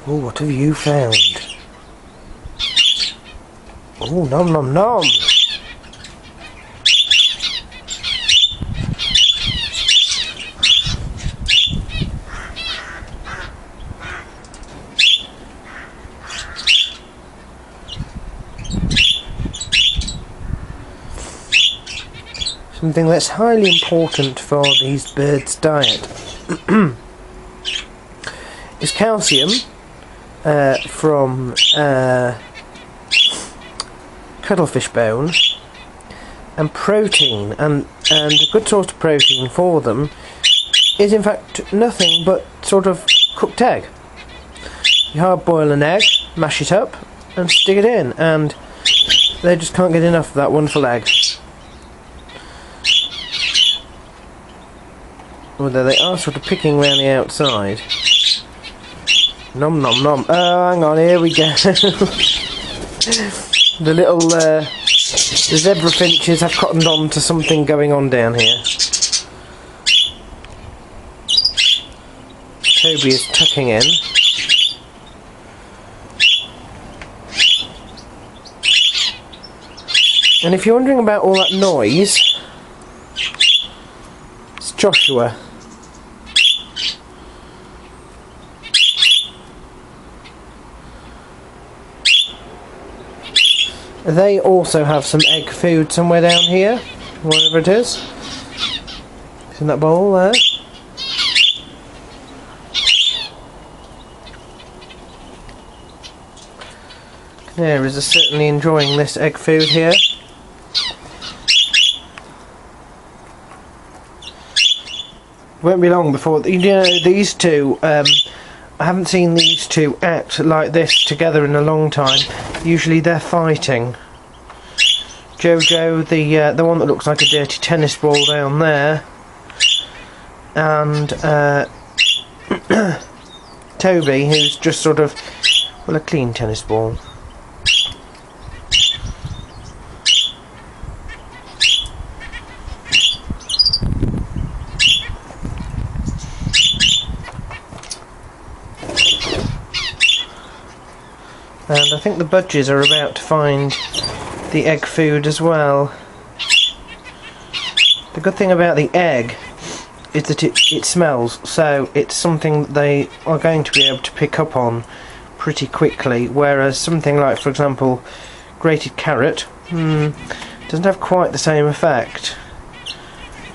Oh, what have you found? Oh, nom nom nom! Something that's highly important for these birds' diet is calcium from cuttlefish bone, and protein, and a good source of protein for them is in fact nothing but sort of cooked egg. You hard boil an egg, mash it up and stick it in, and they just can't get enough of that wonderful egg. Although they are sort of picking around the outside. Nom nom nom. Oh, hang on, here we go. The little the zebra finches have cottoned on to something going on down here. Toby is tucking in. And if you're wondering about all that noise, it's Joshua. They also have some egg food somewhere down here, wherever it is. It's in that bowl there. Canaries are certainly enjoying this egg food here. Won't be long before, you know, these two, I haven't seen these two act like this together in a long time. Usually they're fighting. Jojo, the one that looks like a dirty tennis ball down there, and Toby, who's just sort of, well, a clean tennis ball. And I think the budgies are about to find the egg food as well. The good thing about the egg is that it smells, so it's something that they are going to be able to pick up on pretty quickly, whereas something like, for example, grated carrot doesn't have quite the same effect.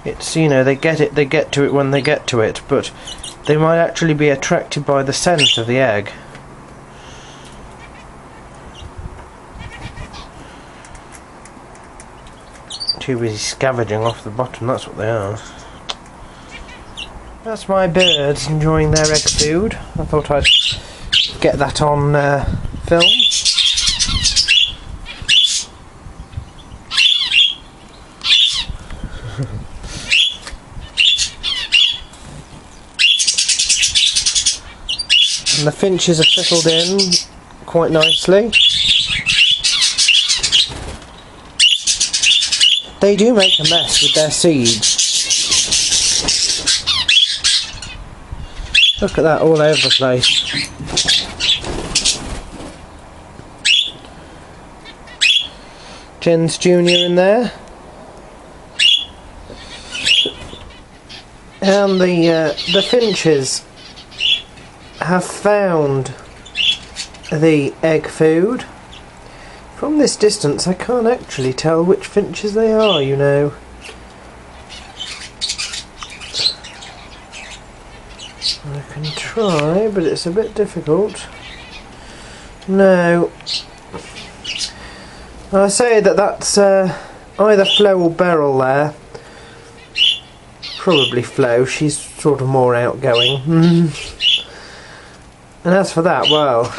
It's, you know, they get to it when they get to it, but they might actually be attracted by the scent of the egg. Too busy scavenging off the bottom, that's what they are. That's my birds enjoying their egg food. I thought I'd get that on film. And the finches have settled in quite nicely. They do make a mess with their seeds. Look at that, all over the place. Jens Jr. in there. And the finches have found the egg food. From this distance I can't actually tell which finches they are, you know. I can try, but it's a bit difficult. No. I say that's either Flo or Beryl there. Probably Flo, she's sort of more outgoing. And as for that, well,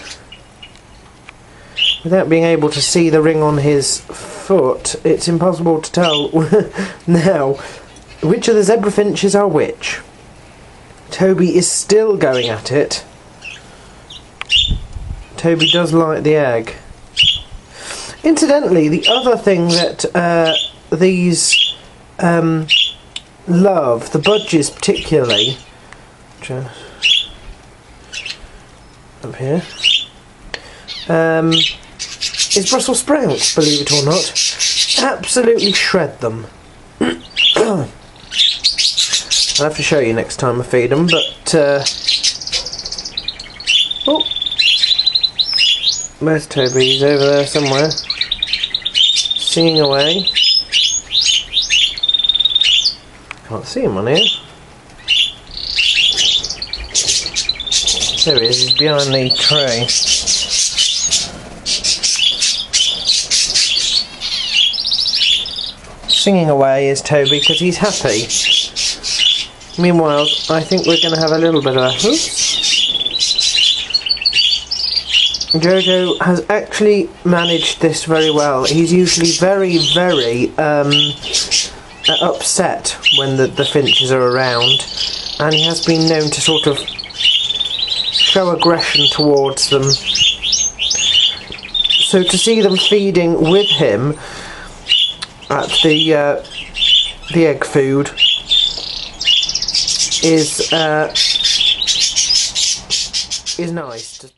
without being able to see the ring on his foot, it's impossible to tell now which of the zebra finches are which. Toby is still going at it. Toby does like the egg. Incidentally, the other thing that these love, the budgies particularly, up here is Brussels sprouts, believe it or not. Absolutely shred them. I'll have to show you next time I feed them, but oh, where's Toby? He's over there somewhere, singing away. Can't see him on here. There he is, he's behind the tray. Singing away is Toby because he's happy. Meanwhile, I think we're going to have a little bit of a... Jojo has actually managed this very well. He's usually very, very upset when the finches are around, and he has been known to sort of show aggression towards them. So to see them feeding with him at the egg food is nice.